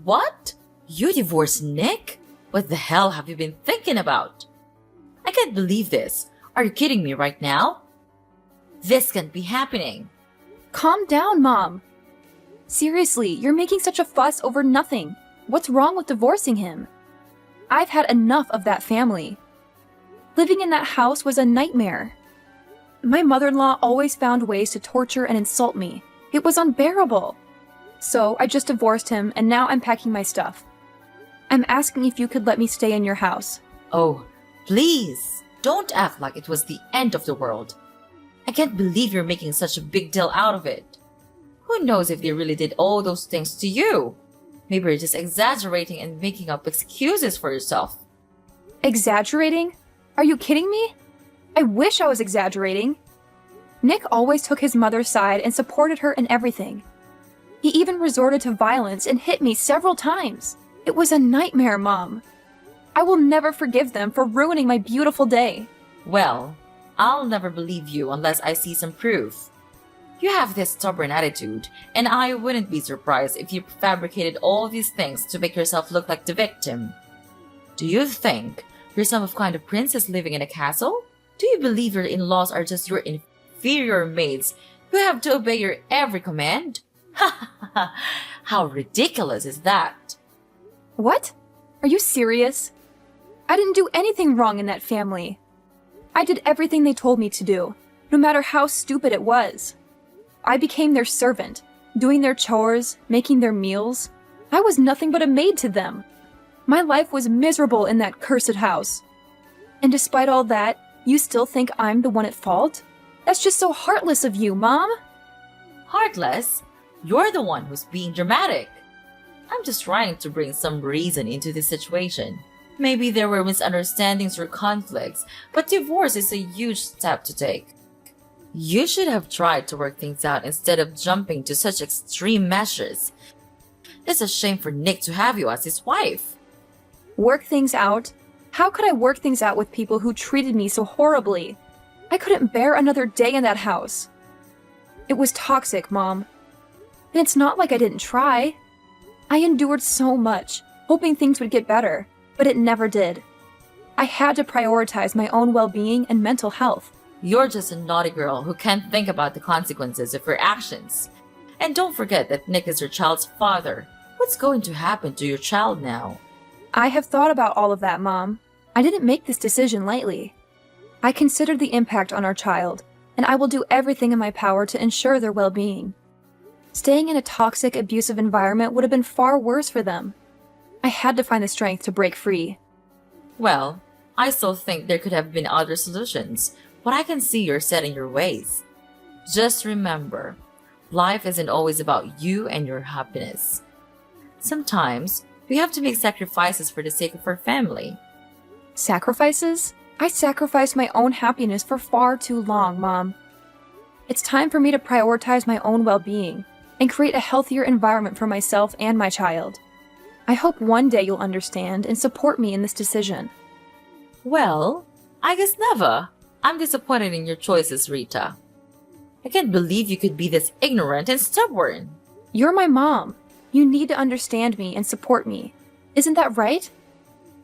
What? You divorced Nick? What the hell have you been thinking about? I can't believe this. Are you kidding me right now? This can't be happening. Calm down, Mom. Seriously, you're making such a fuss over nothing. What's wrong with divorcing him? I've had enough of that family. Living in that house was a nightmare. My mother-in-law always found ways to torture and insult me. It was unbearable. So I just divorced him, and now I'm packing my stuff. I'm asking if you could let me stay in your house. Oh, please, don't act like it was the end of the world. I can't believe you're making such a big deal out of it. Who knows if they really did all those things to you? Maybe you're just exaggerating and making up excuses for yourself. Exaggerating? Are you kidding me? I wish I was exaggerating. Nick always took his mother's side and supported her in everything. He even resorted to violence and hit me several times. It was a nightmare, Mom. I will never forgive them for ruining my beautiful day. Well, I'll never believe you unless I see some proof. You have this stubborn attitude, and I wouldn't be surprised if you fabricated all these things to make yourself look like the victim. Do you think you're some kind of princess living in a castle? Do you believe your in-laws are just your inferior maids who have to obey your every command? Ha ha ha! How ridiculous is that? What? Are you serious? I didn't do anything wrong in that family. I did everything they told me to do, no matter how stupid it was. I became their servant, doing their chores, making their meals. I was nothing but a maid to them. My life was miserable in that cursed house. And despite all that, you still think I'm the one at fault? That's just so heartless of you, Mom. Heartless? You're the one who's being dramatic. I'm just trying to bring some reason into this situation. Maybe there were misunderstandings or conflicts, but divorce is a huge step to take. You should have tried to work things out instead of jumping to such extreme measures. It's a shame for Nick to have you as his wife. Work things out? How could I work things out with people who treated me so horribly? I couldn't bear another day in that house. It was toxic, Mom. And it's not like I didn't try. I endured so much, hoping things would get better, but it never did. I had to prioritize my own well-being and mental health. You're just a naughty girl who can't think about the consequences of her actions. And don't forget that Nick is your child's father. What's going to happen to your child now? I have thought about all of that, Mom. I didn't make this decision lightly. I considered the impact on our child, and I will do everything in my power to ensure their well-being. Staying in a toxic, abusive environment would have been far worse for them. I had to find the strength to break free. Well, I still think there could have been other solutions, but I can see you're set in your ways. Just remember, life isn't always about you and your happiness. Sometimes, we have to make sacrifices for the sake of our family. Sacrifices? I sacrificed my own happiness for far too long, Mom. It's time for me to prioritize my own well-being and create a healthier environment for myself and my child. I hope one day you'll understand and support me in this decision. Well, I guess never. I'm disappointed in your choices, Rita. I can't believe you could be this ignorant and stubborn. You're my mom. You need to understand me and support me. Isn't that right?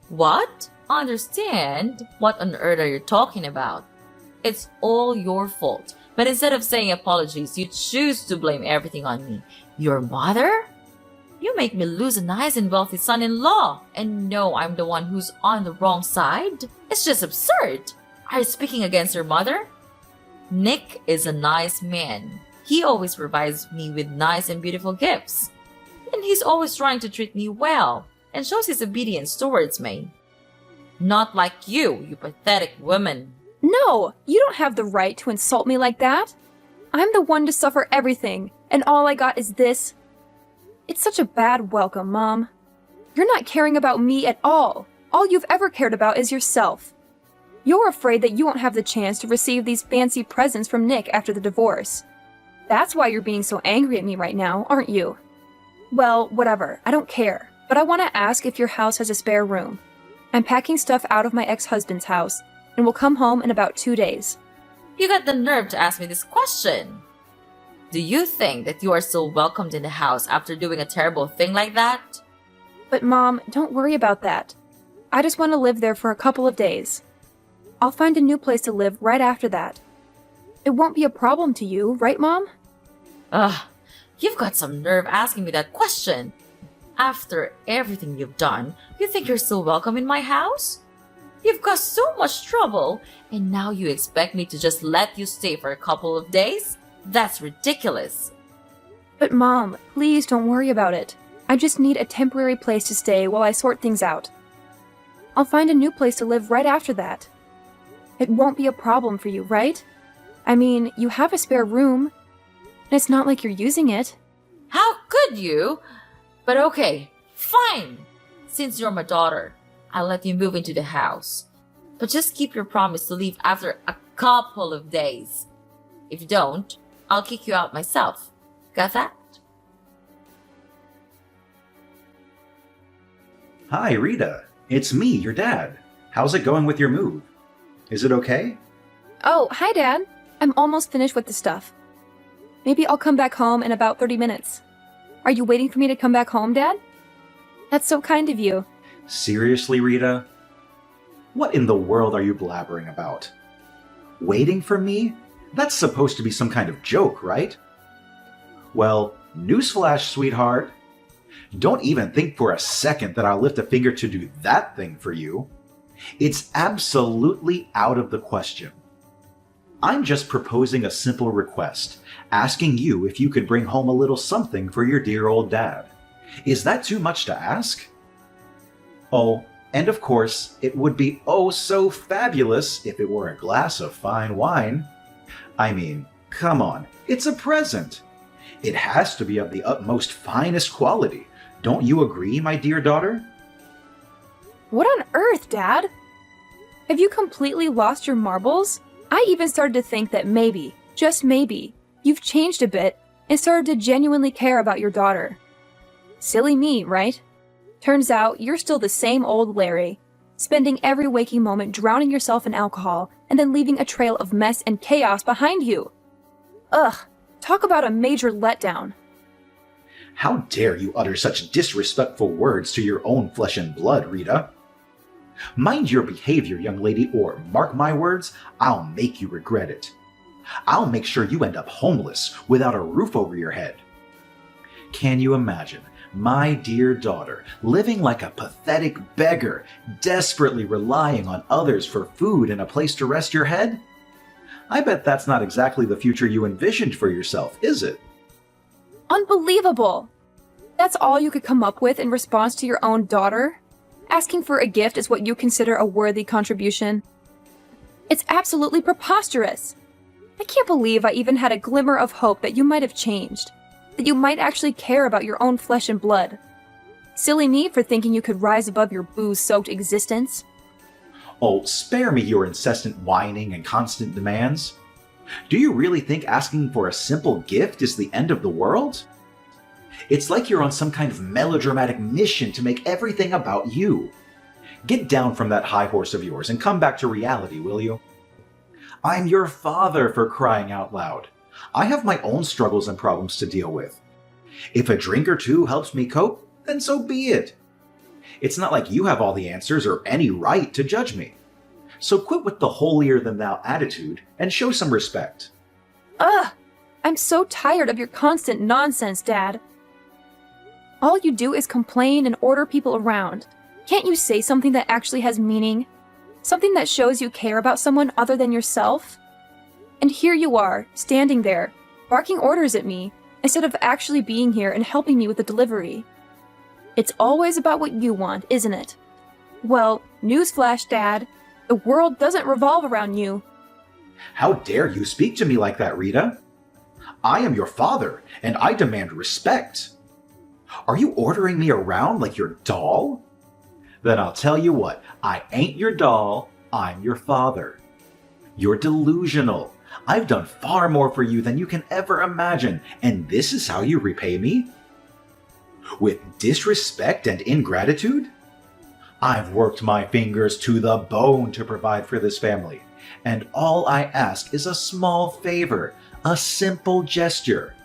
What? Understand? What on earth are you talking about? It's all your fault. But instead of saying apologies, you choose to blame everything on me. Your mother? You make me lose a nice and wealthy son-in-law and know I'm the one who's on the wrong side? It's just absurd. Are you speaking against your mother? Nick is a nice man. He always provides me with nice and beautiful gifts. And he's always trying to treat me well and shows his obedience towards me. Not like you pathetic woman. No, you don't have the right to insult me like that. I'm the one to suffer everything, and all I got is this. It's such a bad welcome, Mom. You're not caring about me at all. All you've ever cared about is yourself. You're afraid that you won't have the chance to receive these fancy presents from Nick after the divorce. That's why you're being so angry at me right now, aren't you? Well, whatever, I don't care, but I want to ask if your house has a spare room. I'm packing stuff out of my ex-husband's house, and will come home in about 2 days. You got the nerve to ask me this question. Do you think that you are still welcomed in the house after doing a terrible thing like that? But Mom, don't worry about that. I just want to live there for a couple of days. I'll find a new place to live right after that. It won't be a problem to you, right, Mom? Ugh, you've got some nerve asking me that question. After everything you've done, you think you're still welcome in my house? You've caused so much trouble, and now you expect me to just let you stay for a couple of days? That's ridiculous. But Mom, please don't worry about it. I just need a temporary place to stay while I sort things out. I'll find a new place to live right after that. It won't be a problem for you, right? I mean, you have a spare room, and it's not like you're using it. How could you? But okay, fine. Since you're my daughter, I'll let you move into the house. But just keep your promise to leave after a couple of days. If you don't, I'll kick you out myself. Got that? Hi, Rita. It's me, your dad. How's it going with your move? Is it okay? Oh, hi, Dad. I'm almost finished with the stuff. Maybe I'll come back home in about 30 minutes. Are you waiting for me to come back home, Dad? That's so kind of you. Seriously, Rita? What in the world are you blabbering about? Waiting for me? That's supposed to be some kind of joke, right? Well, newsflash, sweetheart. Don't even think for a second that I'll lift a finger to do that thing for you. It's absolutely out of the question. I'm just proposing a simple request, asking you if you could bring home a little something for your dear old dad. Is that too much to ask? Oh, and of course, it would be oh so fabulous if it were a glass of fine wine. I mean, come on, it's a present. It has to be of the utmost finest quality. Don't you agree, my dear daughter? What on earth, Dad? Have you completely lost your marbles? I even started to think that maybe, just maybe, you've changed a bit and started to genuinely care about your daughter. Silly me, right? Turns out you're still the same old Larry, spending every waking moment drowning yourself in alcohol and then leaving a trail of mess and chaos behind you. Ugh, talk about a major letdown. How dare you utter such disrespectful words to your own flesh and blood, Rita? Mind your behavior, young lady, or mark my words, I'll make you regret it. I'll make sure you end up homeless without a roof over your head. Can you imagine my dear daughter living like a pathetic beggar, desperately relying on others for food and a place to rest your head? I bet that's not exactly the future you envisioned for yourself, is it? Unbelievable! That's all you could come up with in response to your own daughter? Asking for a gift is what you consider a worthy contribution? It's absolutely preposterous! I can't believe I even had a glimmer of hope that you might have changed, that you might actually care about your own flesh and blood. Silly me for thinking you could rise above your booze-soaked existence. Oh, spare me your incessant whining and constant demands. Do you really think asking for a simple gift is the end of the world? It's like you're on some kind of melodramatic mission to make everything about you. Get down from that high horse of yours and come back to reality, will you? I'm your father, for crying out loud. I have my own struggles and problems to deal with. If a drink or two helps me cope, then so be it. It's not like you have all the answers or any right to judge me. So quit with the holier-than-thou attitude and show some respect. Ugh! I'm so tired of your constant nonsense, Dad. All you do is complain and order people around. Can't you say something that actually has meaning? Something that shows you care about someone other than yourself? And here you are, standing there, barking orders at me, instead of actually being here and helping me with the delivery. It's always about what you want, isn't it? Well, newsflash, Dad. The world doesn't revolve around you. How dare you speak to me like that, Rita? I am your father, and I demand respect. Are you ordering me around like your doll? Then I'll tell you what, I ain't your doll, I'm your father. You're delusional. I've done far more for you than you can ever imagine, and this is how you repay me? With disrespect and ingratitude? I've worked my fingers to the bone to provide for this family, and all I ask is a small favor, a simple gesture.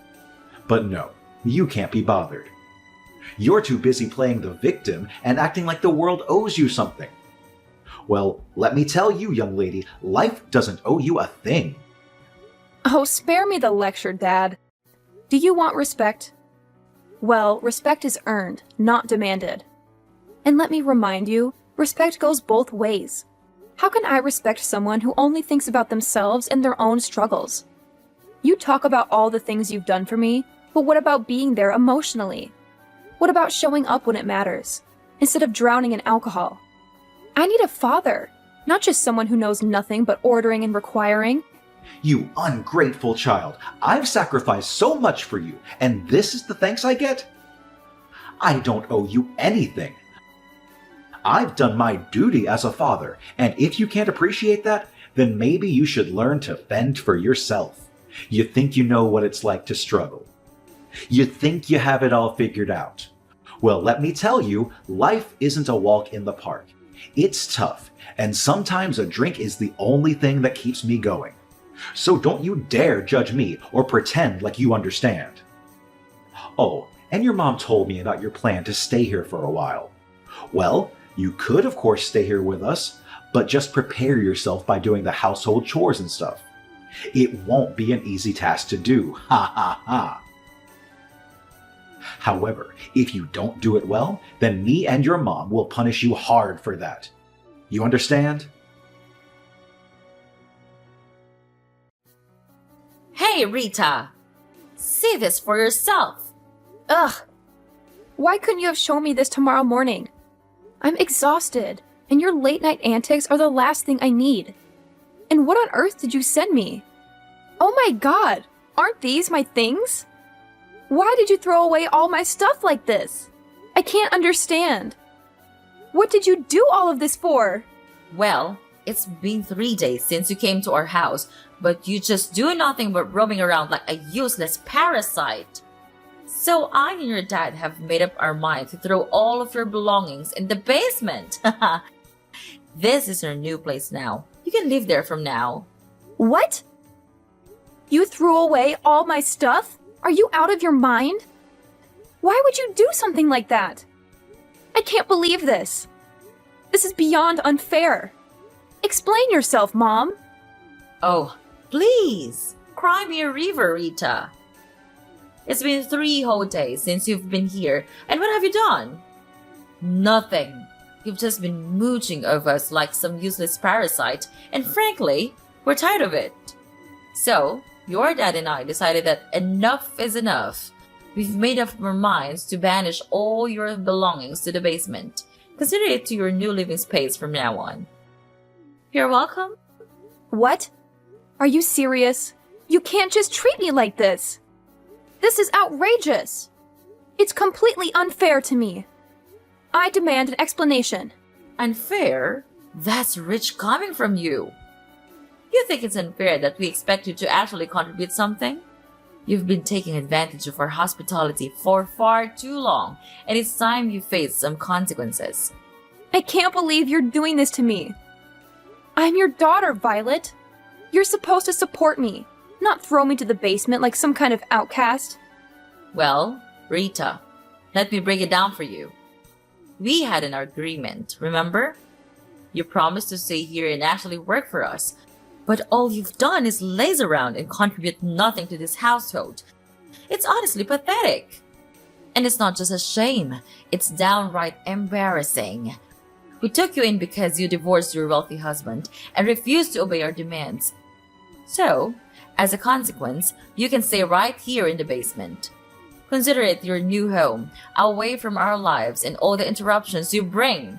But no, you can't be bothered. You're too busy playing the victim and acting like the world owes you something. Well, let me tell you, young lady, life doesn't owe you a thing. Oh, spare me the lecture, Dad. Do you want respect? Well, respect is earned, not demanded. And let me remind you, respect goes both ways. How can I respect someone who only thinks about themselves and their own struggles? You talk about all the things you've done for me, but what about being there emotionally? What about showing up when it matters, instead of drowning in alcohol? I need a father, not just someone who knows nothing but ordering and requiring. You ungrateful child. I've sacrificed so much for you, and this is the thanks I get? I don't owe you anything. I've done my duty as a father, and if you can't appreciate that, then maybe you should learn to fend for yourself. You think you know what it's like to struggle. You think you have it all figured out. Well, let me tell you, life isn't a walk in the park. It's tough, and sometimes a drink is the only thing that keeps me going. So don't you dare judge me or pretend like you understand. Oh, and your mom told me about your plan to stay here for a while. Well, you could of course stay here with us, but just prepare yourself by doing the household chores and stuff. It won't be an easy task to do, ha ha ha. However, if you don't do it well, then me and your mom will punish you hard for that. You understand? Hey, Rita! See this for yourself. Ugh! Why couldn't you have shown me this tomorrow morning? I'm exhausted, and your late-night antics are the last thing I need. And what on earth did you send me? Oh my god! Aren't these my things? Why did you throw away all my stuff like this? I can't understand. What did you do all of this for? Well, it's been 3 days since you came to our house, but you just do nothing but roaming around like a useless parasite. So I and your dad have made up our mind to throw all of your belongings in the basement. This is your new place now. You can live there from now. What? You threw away all my stuff? Are you out of your mind? Why would you do something like that? I can't believe this. This is beyond unfair. Explain yourself, Mom. Oh, please. Cry me a river, Rita. It's been 3 whole days since you've been here, and what have you done? Nothing. You've just been mooching over us like some useless parasite, and frankly, we're tired of it. So, your dad and I decided that enough is enough. We've made up our minds to banish all your belongings to the basement. Consider it to your new living space from now on. You're welcome. What? Are you serious? You can't just treat me like this. This is outrageous. It's completely unfair to me. I demand an explanation. Unfair? That's rich coming from you. You think it's unfair that we expect you to actually contribute something? You've been taking advantage of our hospitality for far too long, and it's time you face some consequences. I can't believe you're doing this to me. I'm your daughter, Violet. You're supposed to support me, not throw me to the basement like some kind of outcast. Well, Rita, let me break it down for you. We had an agreement, remember? You promised to stay here and actually work for us, but all you've done is laze around and contribute nothing to this household. It's honestly pathetic. And it's not just a shame, it's downright embarrassing. We took you in because you divorced your wealthy husband and refused to obey our demands. So, as a consequence, you can stay right here in the basement. Consider it your new home, away from our lives and all the interruptions you bring.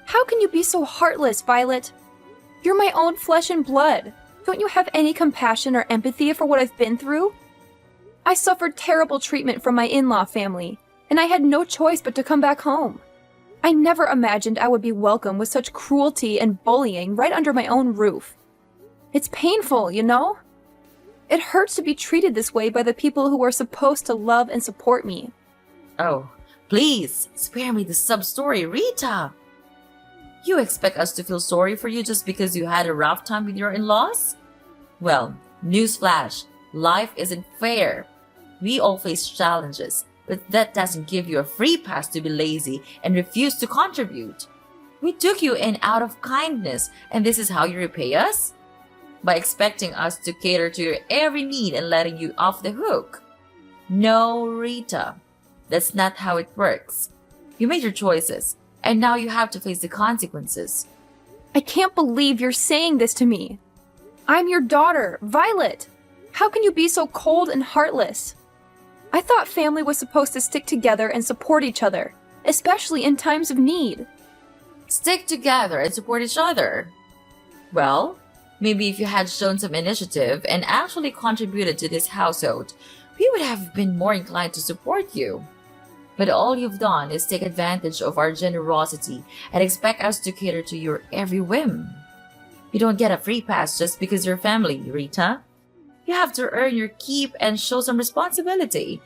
How can you be so heartless, Violet? You're my own flesh and blood. Don't you have any compassion or empathy for what I've been through? I suffered terrible treatment from my in-law family, and I had no choice but to come back home. I never imagined I would be welcome with such cruelty and bullying right under my own roof. It's painful, you know? It hurts to be treated this way by the people who are supposed to love and support me. Oh, please, spare me the sub-story, Rita. You expect us to feel sorry for you just because you had a rough time with your in-laws? Well, newsflash, life isn't fair. We all face challenges, but that doesn't give you a free pass to be lazy and refuse to contribute. We took you in out of kindness, and this is how you repay us? By expecting us to cater to your every need and letting you off the hook. No, Rita. That's not how it works. You made your choices, and now you have to face the consequences. I can't believe you're saying this to me. I'm your daughter, Violet. How can you be so cold and heartless? I thought family was supposed to stick together and support each other, especially in times of need. Stick together and support each other. Well, maybe if you had shown some initiative and actually contributed to this household, we would have been more inclined to support you. But all you've done is take advantage of our generosity and expect us to cater to your every whim. You don't get a free pass just because you're family, Rita. You have to earn your keep and show some responsibility.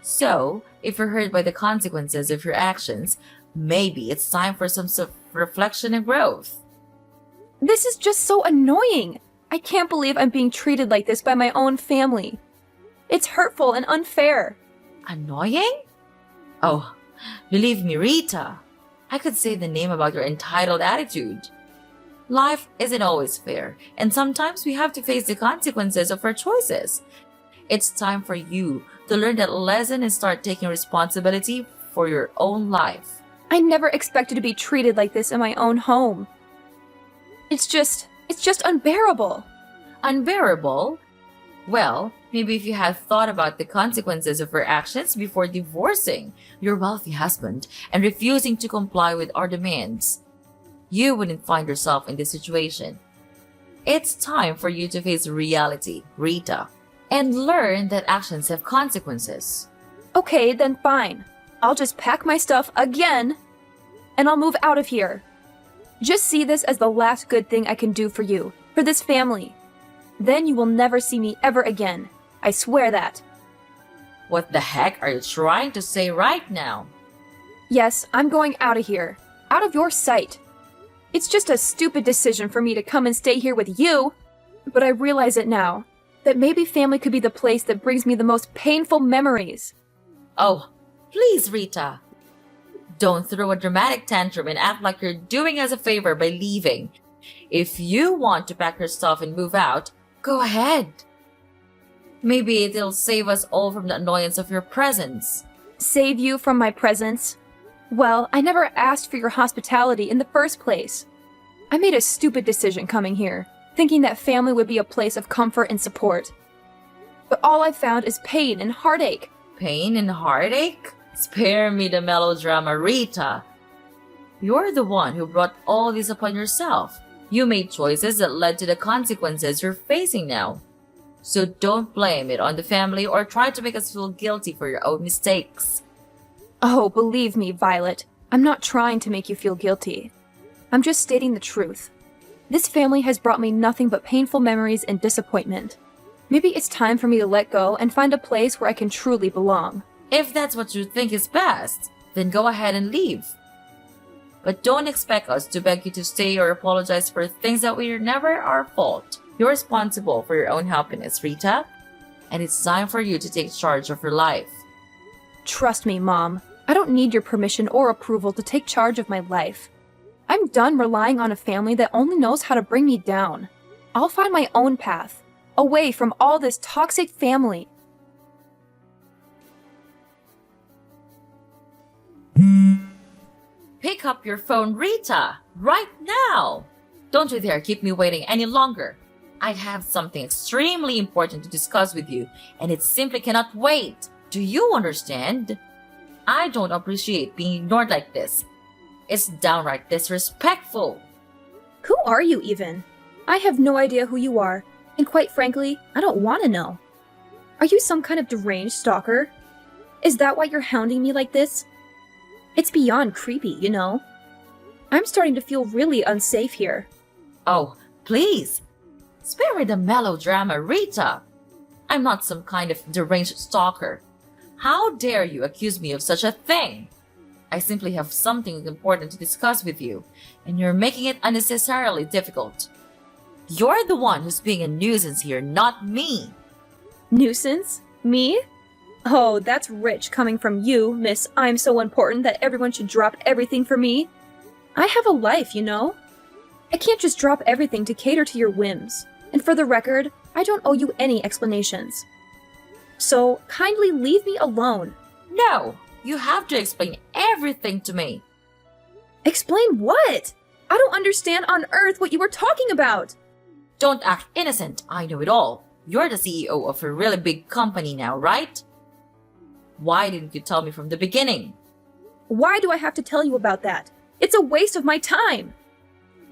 So, if you're hurt by the consequences of your actions, maybe it's time for some reflection and growth. This is just so annoying. I can't believe I'm being treated like this by my own family. It's hurtful and unfair. Annoying? Oh, believe me, Rita. I could say the name about your entitled attitude. Life isn't always fair, and sometimes we have to face the consequences of our choices. It's time for you to learn that lesson and start taking responsibility for your own life. I never expected to be treated like this in my own home. It's just unbearable. Unbearable? Well, maybe if you had thought about the consequences of your actions before divorcing your wealthy husband and refusing to comply with our demands, you wouldn't find yourself in this situation. It's time for you to face reality, Rita, and learn that actions have consequences. Okay, then fine. I'll just pack my stuff again, and I'll move out of here. Just see this as the last good thing I can do for you, for this family. Then you will never see me ever again. I swear that. What the heck are you trying to say right now? Yes, I'm going out of here. Out of your sight. It's just a stupid decision for me to come and stay here with you. But I realize it now, that maybe family could be the place that brings me the most painful memories. Oh, please, Rita. Don't throw a dramatic tantrum and act like you're doing us a favor by leaving. If you want to pack your stuff and move out, go ahead. Maybe it'll save us all from the annoyance of your presence. Save you from my presence? Well, I never asked for your hospitality in the first place. I made a stupid decision coming here, thinking that family would be a place of comfort and support. But all I've found is pain and heartache. Pain and heartache? Spare me the melodrama, Rita. You're the one who brought all this upon yourself. You made choices that led to the consequences you're facing now. So don't blame it on the family or try to make us feel guilty for your own mistakes. Oh, believe me, Violet, I'm not trying to make you feel guilty. I'm just stating the truth. This family has brought me nothing but painful memories and disappointment. Maybe it's time for me to let go and find a place where I can truly belong. If that's what you think is best, then go ahead and leave. But don't expect us to beg you to stay or apologize for things that were never our fault. You're responsible for your own happiness, Rita, and it's time for you to take charge of your life. Trust me, Mom. I don't need your permission or approval to take charge of my life. I'm done relying on a family that only knows how to bring me down. I'll find my own path, away from all this toxic family. Pick up your phone, Rita, right now! Don't you dare keep me waiting any longer. I have something extremely important to discuss with you, and it simply cannot wait. Do you understand? I don't appreciate being ignored like this. It's downright disrespectful. Who are you even? I have no idea who you are, and quite frankly, I don't want to know. Are you some kind of deranged stalker? Is that why you're hounding me like this? It's beyond creepy, you know. I'm starting to feel really unsafe here. Oh, please. Spare me the melodrama, Rita. I'm not some kind of deranged stalker. How dare you accuse me of such a thing? I simply have something important to discuss with you, and you're making it unnecessarily difficult. You're the one who's being a nuisance here, not me. Nuisance? Me? Oh, that's rich coming from you, Miss I'm so important that everyone should drop everything for me. I have a life, you know? I can't just drop everything to cater to your whims. And for the record, I don't owe you any explanations. So, kindly leave me alone. No, you have to explain everything to me. Explain what? I don't understand on earth what you were talking about. Don't act innocent. I know it all. You're the CEO of a really big company now, right? Why didn't you tell me from the beginning? Why do I have to tell you about that? It's a waste of my time.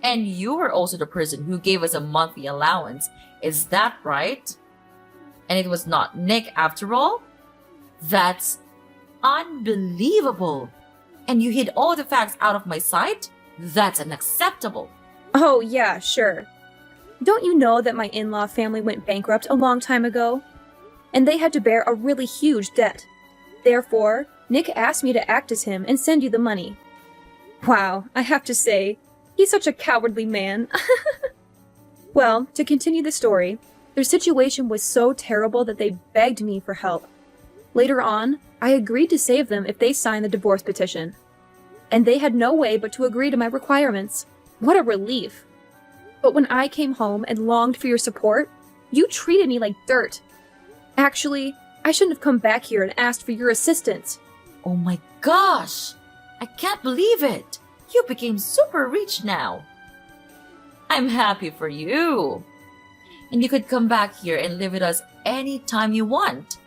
And you were also the person who gave us a monthly allowance. Is that right? And it was not Nick after all? That's unbelievable. And you hid all the facts out of my sight? That's unacceptable. Oh, yeah, sure. Don't you know that my in-law family went bankrupt a long time ago? And they had to bear a really huge debt. Therefore, Nick asked me to act as him and send you the money. Wow, I have to say, he's such a cowardly man. Well, to continue the story, their situation was so terrible that they begged me for help. Later on, I agreed to save them if they signed the divorce petition. And they had no way but to agree to my requirements. What a relief. But when I came home and longed for your support, you treated me like dirt. Actually, I shouldn't have come back here and asked for your assistance. Oh my gosh! I can't believe it! You became super rich now. I'm happy for you. And you could come back here and live with us anytime you want.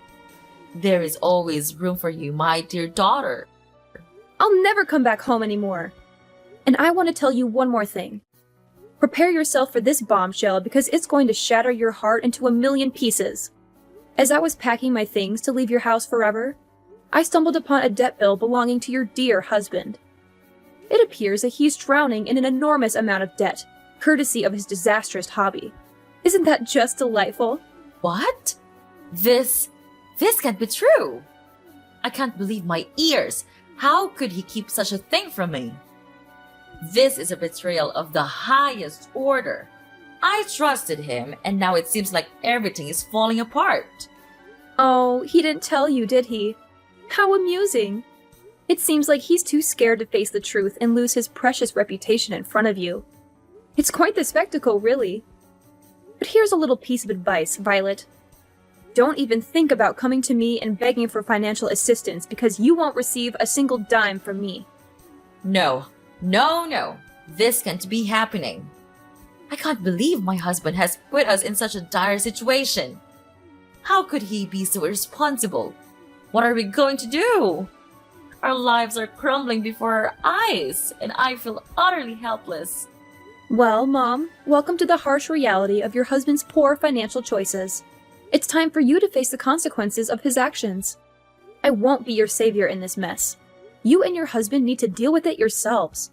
There is always room for you, my dear daughter. I'll never come back home anymore. And I want to tell you one more thing. Prepare yourself for this bombshell because it's going to shatter your heart into a million pieces. As I was packing my things to leave your house forever, I stumbled upon a debt bill belonging to your dear husband. It appears that he's drowning in an enormous amount of debt, courtesy of his disastrous hobby. Isn't that just delightful? What? This can't be true. I can't believe my ears. How could he keep such a thing from me? This is a betrayal of the highest order. I trusted him, and now it seems like everything is falling apart. Oh, he didn't tell you, did he? How amusing. It seems like he's too scared to face the truth and lose his precious reputation in front of you. It's quite the spectacle, really. But here's a little piece of advice, Violet. Don't even think about coming to me and begging for financial assistance because you won't receive a single dime from me. No. This can't be happening. I can't believe my husband has put us in such a dire situation. How could he be so irresponsible? What are we going to do? Our lives are crumbling before our eyes, and I feel utterly helpless. Well, Mom, welcome to the harsh reality of your husband's poor financial choices. It's time for you to face the consequences of his actions. I won't be your savior in this mess. You and your husband need to deal with it yourselves.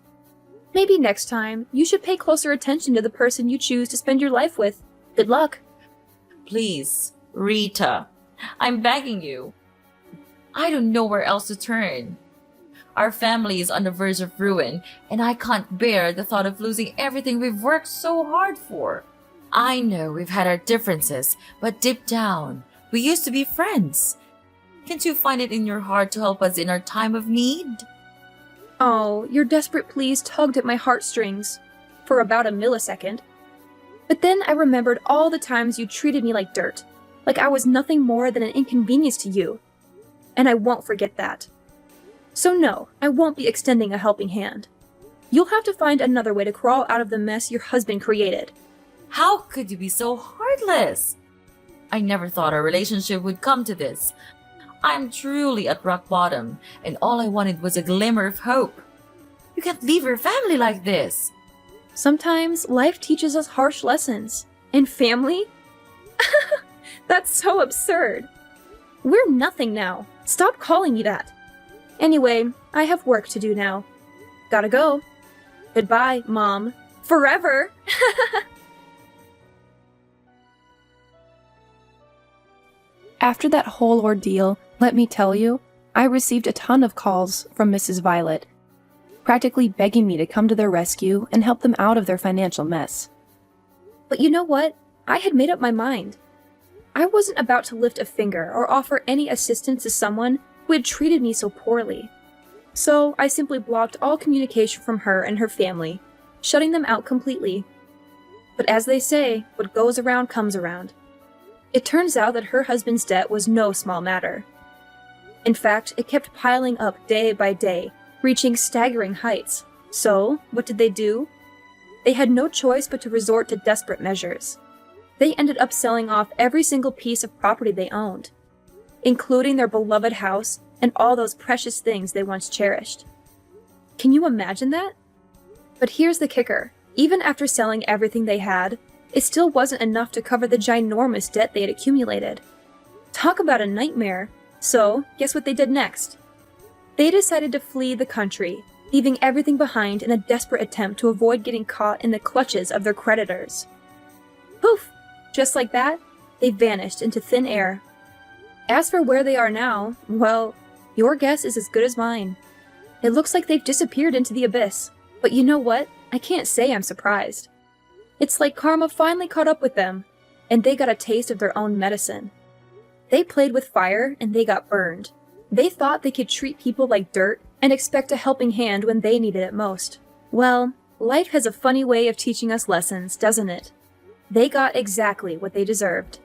Maybe next time, you should pay closer attention to the person you choose to spend your life with. Good luck. Please, Rita, I'm begging you. I don't know where else to turn. Our family is on the verge of ruin, and I can't bear the thought of losing everything we've worked so hard for. I know we've had our differences, but deep down, we used to be friends. Can't you find it in your heart to help us in our time of need? Oh, your desperate pleas tugged at my heartstrings for about a millisecond. But then I remembered all the times you treated me like dirt, like I was nothing more than an inconvenience to you. And I won't forget that. So no, I won't be extending a helping hand. You'll have to find another way to crawl out of the mess your husband created. How could you be so heartless? I never thought our relationship would come to this. I'm truly at rock bottom, and all I wanted was a glimmer of hope. You can't leave your family like this. Sometimes life teaches us harsh lessons. And family? That's so absurd. We're nothing now. Stop calling me that. Anyway, I have work to do now. Gotta go. Goodbye, Mom. Forever! After that whole ordeal, let me tell you, I received a ton of calls from Mrs. Violet, practically begging me to come to their rescue and help them out of their financial mess. But you know what? I had made up my mind. I wasn't about to lift a finger or offer any assistance to someone who had treated me so poorly. So I simply blocked all communication from her and her family, shutting them out completely. But as they say, what goes around comes around. It turns out that her husband's debt was no small matter. In fact, it kept piling up day by day, reaching staggering heights. So, what did they do? They had no choice but to resort to desperate measures. They ended up selling off every single piece of property they owned, including their beloved house and all those precious things they once cherished. Can you imagine that? But here's the kicker. Even after selling everything they had, it still wasn't enough to cover the ginormous debt they had accumulated. Talk about a nightmare. So, guess what they did next? They decided to flee the country, leaving everything behind in a desperate attempt to avoid getting caught in the clutches of their creditors. Poof! Just like that, they vanished into thin air. As for where they are now, well, your guess is as good as mine. It looks like they've disappeared into the abyss. But you know what? I can't say I'm surprised. It's like karma finally caught up with them, and they got a taste of their own medicine. They played with fire, and they got burned. They thought they could treat people like dirt and expect a helping hand when they needed it most. Well, life has a funny way of teaching us lessons, doesn't it? They got exactly what they deserved.